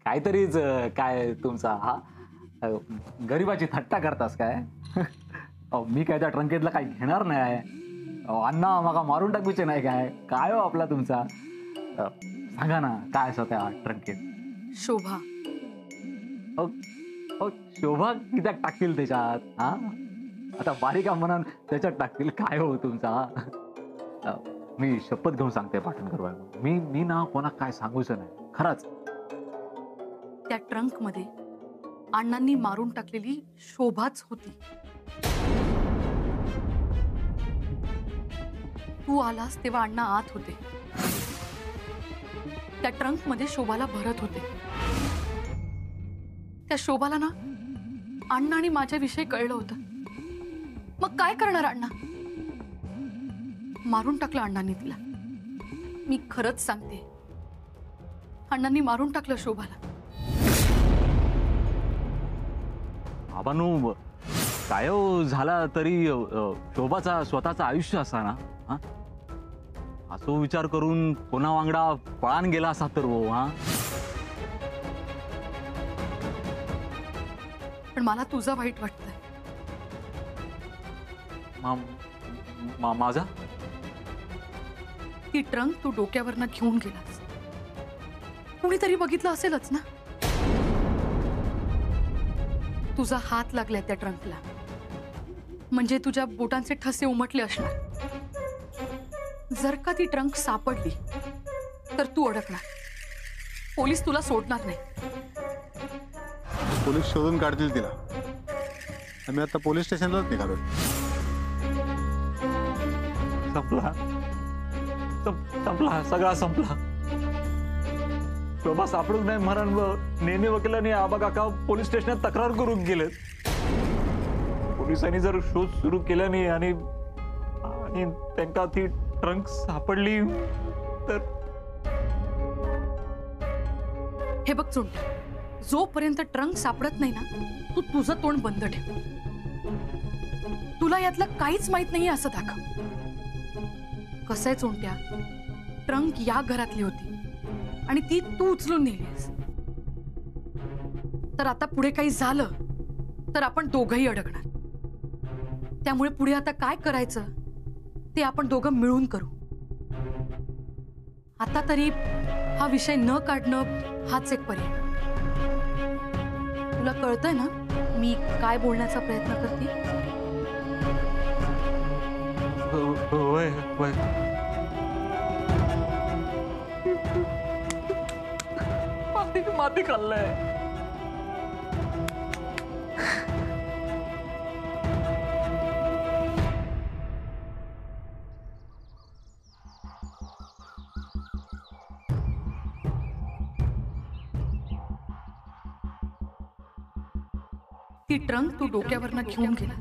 काहीतरीच काय तुमचा हा गरिबाची थट्टा करतास काय? अहो, मी काय त्या ट्रंकेतला काही घेणार नाही. अहो, अण्णा मका मारून टाकूचे नाही काय? काय हो आपला तुमचा सांगा ना काय असं त्या ट्रंकेत? शोभा. अहो, अहो, शोभा कित्याक टाकतील त्याच्यात हा? आता बारीका मनान त्याच्यात टाकतील काय हो तुमचा? मी शपथ घेऊन सांगते पाटणकर बायको, मी ना कोणा काय सांगूच नाही खरंच. त्या ट्रंक मध्ये अण्णांनी मारून टाकलेली शोभाच होती. तू आलास तेव्हा अण्णा आत होते. त्या ट्रंक मध्ये शोभाला भरत होते. त्या शोभाला ना अण्णा आणि माझ्याविषयी कळलं होतं. मग काय करणार अण्णा? मारून टाकलं अण्णांनी तिला. मी खरंच सांगते, अण्णांनी मारून टाकलं शोभाला. बाबांनो काय हो झाला तरी शोभाचा स्वतःचं आयुष्य असा ना हा? असो विचार करून कोणा वांगडा पळान गेला असा तर हो हा? पण मला तुझं वाईट वाटतंय. माझा ती ट्रंक तू डोक्यावरनं घेऊन गेलास. कुणीतरी बघितलं असेलच ना. तुझा हात लागलाय त्या ट्रंकला, म्हणजे तुझ्या बोटांचे ठसे उमटले असणार. जर का ती ट्रंक सापडली तर तू अडकणार. पोलीस तुला सोडणार नाही. पोलीस शोधून काढतील तिला. आम्ही आता पोलीस स्टेशनलाच निघालो. संपला संपला सगळा संपला. शोभा सापडून नाही म्हणून नेहमी वकिलांनी आबा काका पोलीस स्टेशनात तक्रार करून गेले. पोलिसांनी जर शोध सुरू केला नाही आणि त्यांना ती ट्रंक सापडली तर हे बघ चोंट्या, जोपर्यंत ट्रंक सापडत नाही ना तू तुझं तोंड बंद ठेव. तुला यातलं काहीच माहित नाही असं दाखव. कसं आहे चोंट्या, ट्रंक या घरातली होती आणि ती तू उचलून नेलीस. तर आता पुढे काही झालं तर आपण दोघंही अडकणार. त्यामुळे पुढे आता काय करायचं ते आपण दोघं मिळून करू. आता तरी हा विषय न काढणं हाच एक पर्याय. तुला कळतंय ना मी काय बोलण्याचा प्रयत्न करते? होय होय. माती खाल्लंय. ती ट्रंक तू डोक्यावरनं घेऊन गेला.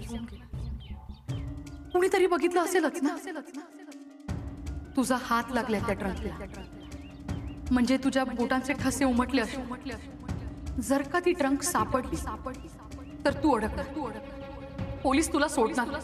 कुणीतरी बघितलं असेलच ना. तुझा हात लागलाय त्या ट्रंकला, म्हणजे तुझ्या बोटांचे ठसे उमटले असणार. जर का ती ट्रंक सापडली तर तू अडकणार. पोलीस तुला सोडणार.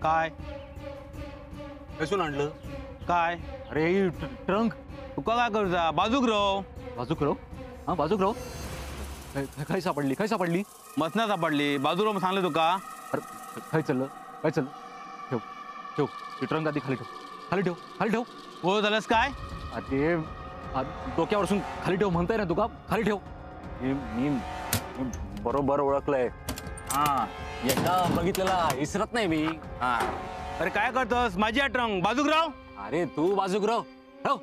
काय कसून आणलं काय अरे ट्रंक. तुका काय करता? बाजूक राव. बाजूक राव. हा बाजूक राव. काय सापडली काय सापडली? मसना सापडली. बाजू राव सांगले तुका. अरे काय चाललं काय चाललं? ठेव ठेव ती ट्रंक आधी खाली ठेव. खाली ठेव खाली ठेव. हो झालंस काय? ते डोक्यावरसून खाली ठेव म्हणताय ना तुका. खाली ठेव. मी बरोबर ओळखलंय. हा एकदा बघितलेला इसरत नाही मी. हा अरे काय करतोस? माझी ट्रंक बाजूक राव. अरे तू बाजूक राव. ठेव.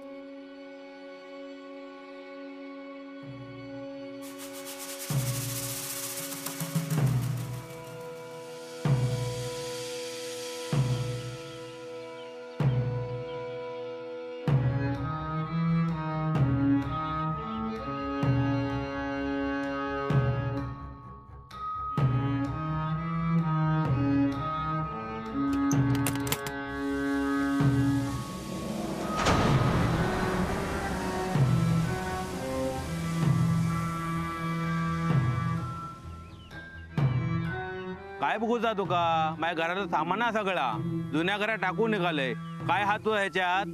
काय बघूचा तुका? माझ्या घराचं सामान आहे सगळा, जुन्या घरात टाकून निघालय. काय हात तू ह्याच्यात?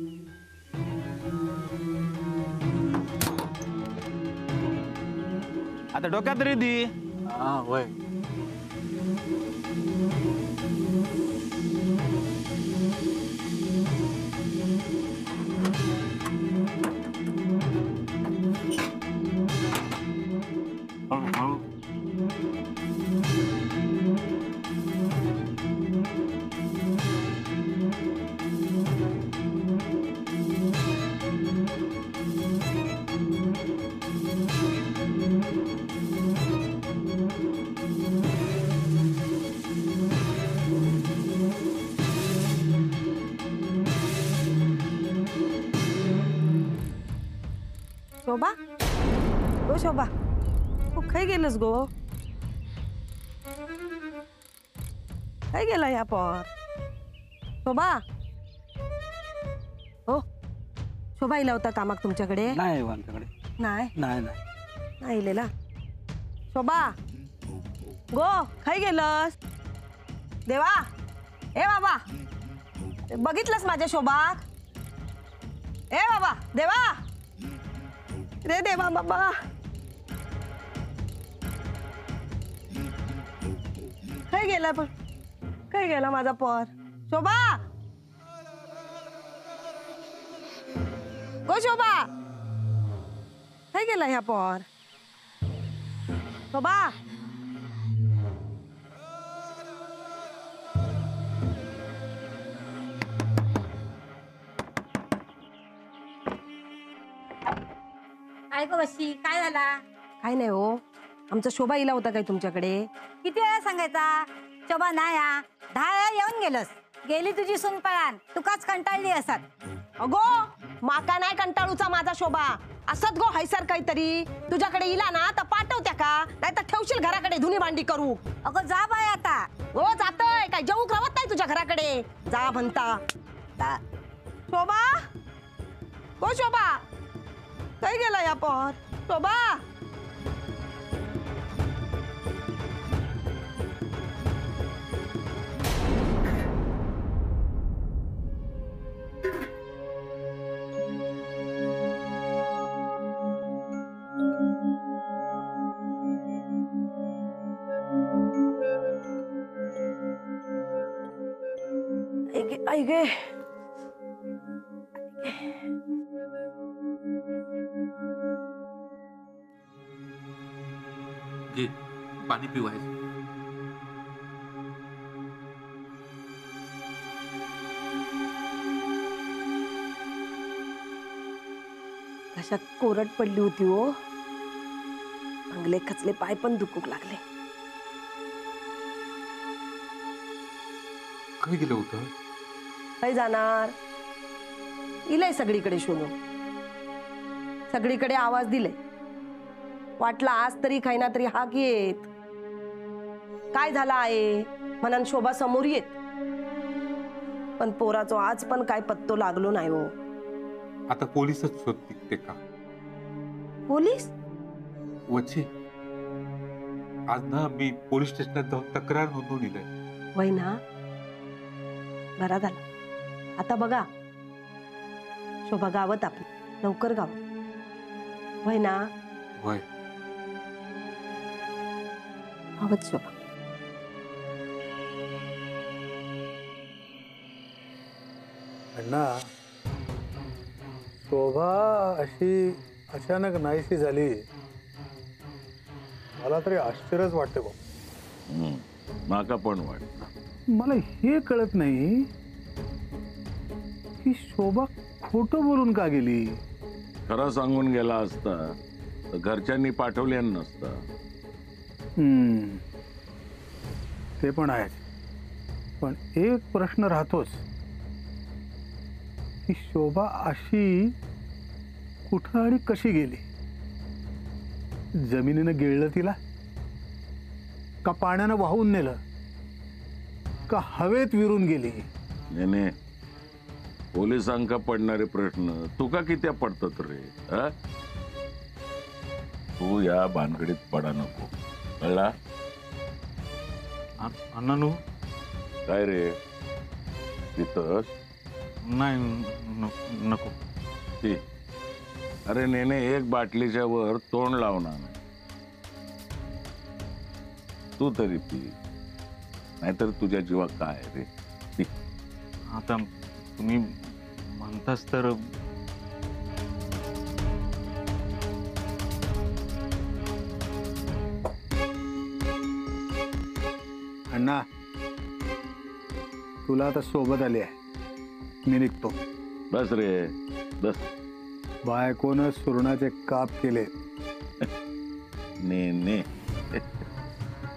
आता डोक्यात तरी दी. हा होय. शोभा, गो शोभा, तू खय गेलस गो? खय गेला या पर? शोभा, हो शोभा इला होता कामाक तुमच्याकडे? नाही आमच्याकडे. नाही नाही नाही. नाही इलेला. शोभा, गो खय गेलस? देवा, ए बाबा, बघितलंस माझ्या शोभाक? ए बाबा, देवा, रे देवा बाबा. काय गेला पण? काय गेला माझा पर? शोभा, गो शोभा, काय गेला ह्या पर? शोभा, काय ग बशी, काय झाला? काय नाही हो, आमचा शोभा इला होता काय तुमच्याकडे? किती वेळा सांगायचा शोभा नाही हा? 10 वेळा येऊन गेलस. गेली तुझी सून पळान, तुकाच कंटाळली असत. अगो, माका नाही कंटाळूचा माझा शोभा. असत गो हैसर काहीतरी. तुझ्याकडे इला ना तर पाठवत्या का? नाही तर ठेवशील घराकडे धुनी भांडी करू. अगं जा बाय आता. हो जातोय, काय जेवू रावत नाही तुझ्या घराकडे. जा म्हणता. शोभा, हो शोभा, काय गेला या पर? शोभा, आई गे. घे पाणी पिवायचं. कशा कोरड पडली होती हो. अंगले खचले, पाय पण दुखू लागले. काय गेलं होतं? काय जाणार, इलय सगळीकडे शोधून. सगळीकडे आवाज दिले. वाटला आज तरी काही ना तरी हाक येत. काय झाला आहे म्हणून शोभा समोर येत. पण पोराचो आज पण काय पत्तो लागलो नाही हो. आता पोलिसच शोधतील ते का? पोलीस? वचे आज ना मी पोलीस स्टेशनात जाऊन तक्रार नोंदवून वय ना, बरा झाला. आता बघा शोभा गावत आपली, लवकर गाव वय ना. वय गावत शोभा. अण्णा, शोभा अशी अचानक नाहीशी झाली, मला तरी आश्चर्यच वाटते बा. माका पण वाटत. मला हे कळत नाही की शोभा खोटं बोलून का गेली. खरं सांगून गेला असता तर घरच्यांनी पाठवले नसता. ते पण आहे. पण एक प्रश्न राहतोच की शोभा अशी कुठं आणि कशी गेली. जमिनीनं गिळलं तिला, का पाण्यानं वाहून नेलं, का हवेत विरून गेली. नेने, पोलिसांका पडणारे प्रश्न तुका किती पडतात रे? तू या भानगडीत पडा नको, कळला? अण्णानू काय रे तिथंच नाही नको ती अरे नेने एक बाटलीच्या वर तोंड लावणार नाही. तू तरी पी, नाहीतर तुझ्या जीवा काय रे. पी. आता तुम्ही म्हणतास तर अण्णा तुला आता सोबत आली आहे, मी निघतो. बस रे बस. बायकोनं सुरणाचे काप केले. ने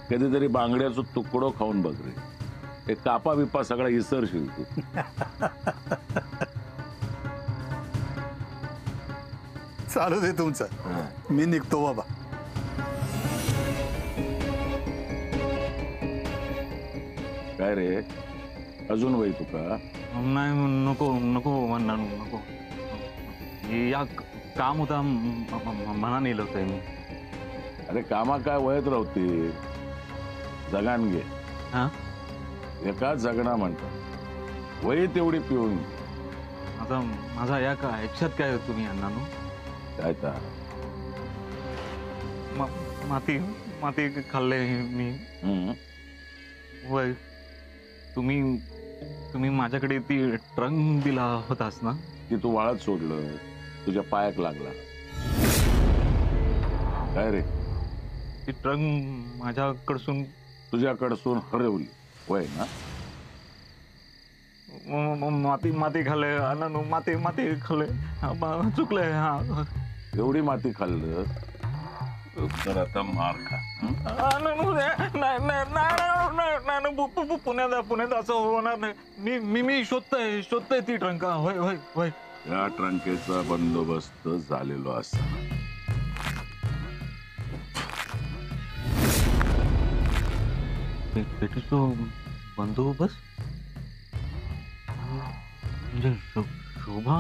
कधीतरी बांगड्याचं तुकडो खाऊन बघ रे. हे कापा बिपा सगळा इसरशील तू. चालू दे तुमचं, मी निघतो बाबा. काय रे अजून वय तुका? नाही नको नको अण्णानू नको. या काम होता मना नेलं होतं मी. अरे कामा काय वयत राहते, जगान घे. हा एका जगणा म्हणतात, वय तेवढी पिऊन घे. आता माझा या का ऐक्षात काय तुम्ही अण्णानू? काय तर माती माती खाल्ले मी. हम्म. वय तुम्ही तुम्ही माझ्याकडे ती ट्रंक दिला होतास ना, की तू वाळत सोडलं, तुझ्या पायाक लागला. काय रे ती ट्रंक माझ्याकडसून तुझ्याकडसून हरवली वय ना? माती माती खाल्ले अण्णानू, माती माती खाल्ले. चुकलंय. हा एवढी माती खाल्लं तर आता मार खा. पुण्यात असं होणार नाही. मी शोधतोय ती ट्रंक. होय होय होय. या ट्रंकेचा बंदोबस्त झालेलो असा. पेटीचो बंदोबस्त म्हणजे शोभा.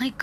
ऐक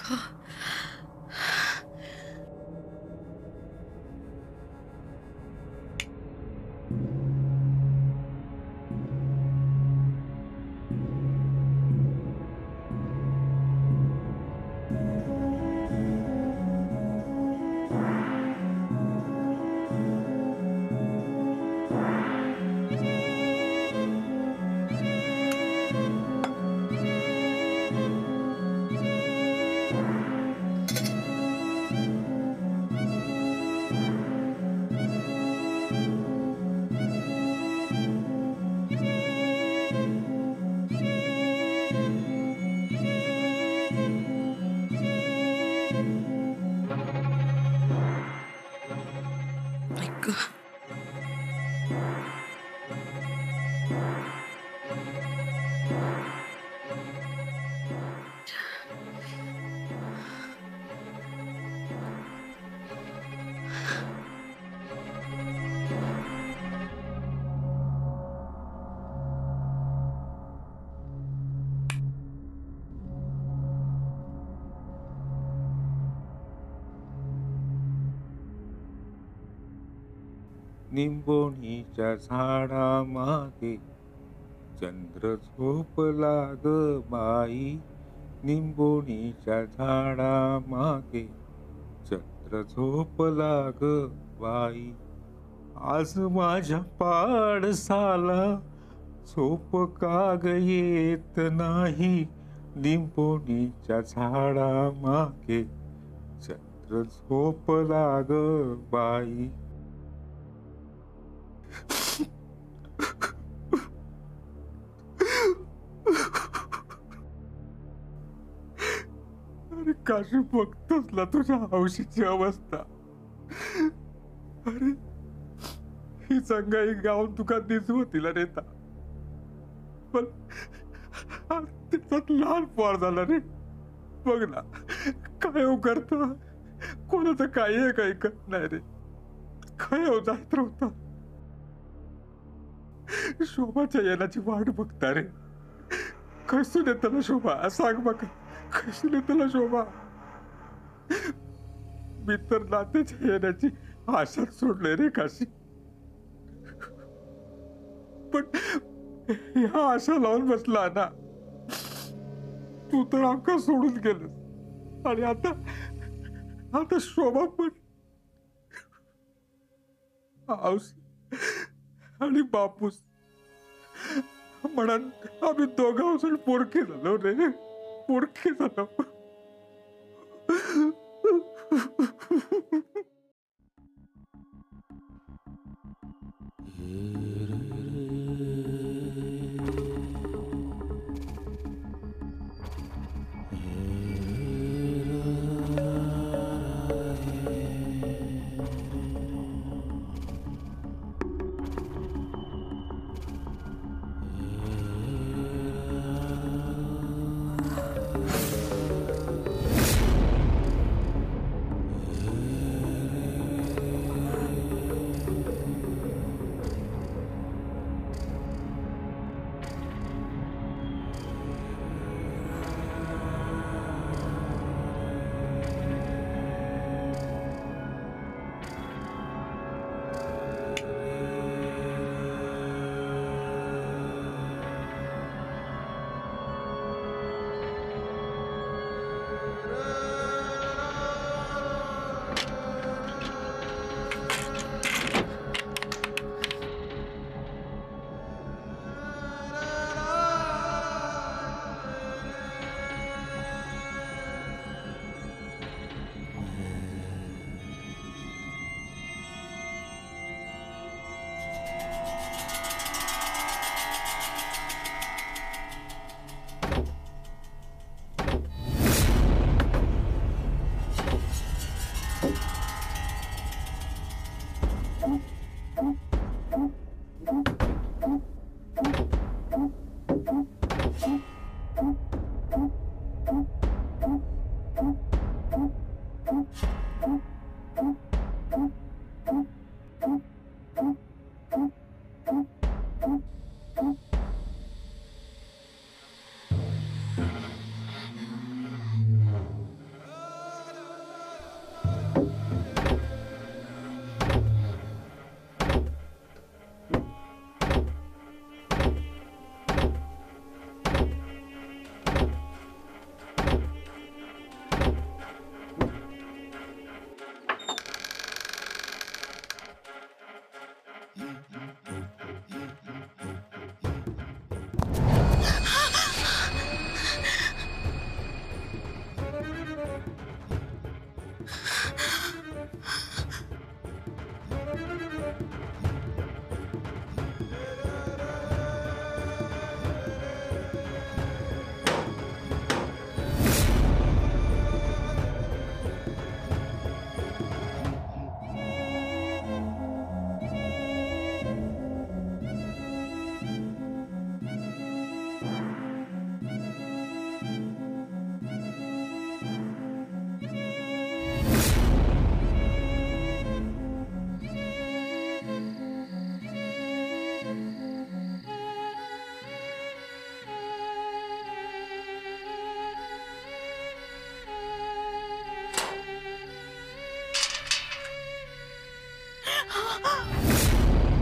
निंबोणीच्या झाडामागे चंद्र झोपला ग बाई. निंबोणीच्या झाडामागे चंद्र झोपला ग बाई. आज माझ्या पाडसाला झोप का ग येत नाही. निंबोणीच्या झाडामागे चंद्र झोपला ग बाई. अरे काशी बघतोस ना तुझ्या हौशीची अवस्था. अरे ही संगाई गाऊन तुका दिसू तिला नेता पण त्याच्यात लहान पोर झाला रे. बघ ना काय हो करता कोणाचं काही एक ऐकत नाही रे. काय हो जात होता शोभाच्या येण्याची वाट बघता रे. कसून येतला शोभा सांग बघा कसून येतला शोभा. मी तर नात्याच्या येण्याची आशा सोडले रे काशी. पण ह्या आशा लावून बसला ना तू तर आमका सोडून गेलस आणि आता शोभा पण आऊस आणि बापूस म्हणून आम्ही दोघांपासून पोरके झालो रे. पोरके झालो.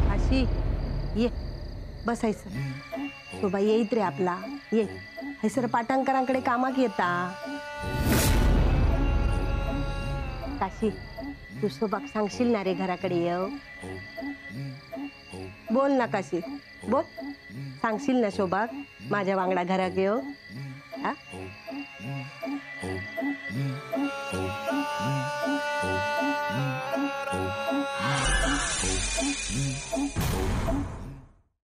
काशी ये बसायचं. शोभा येईत रे आपला ये. हे सर पाटांकरांकडे कामाक येता. काशी तू शोभाक सांगशील ना रे घराकडे येऊ. बोल ना काशी बोल. सांगशील ना शोभाक माझ्या वांगडा घराक येऊ. हा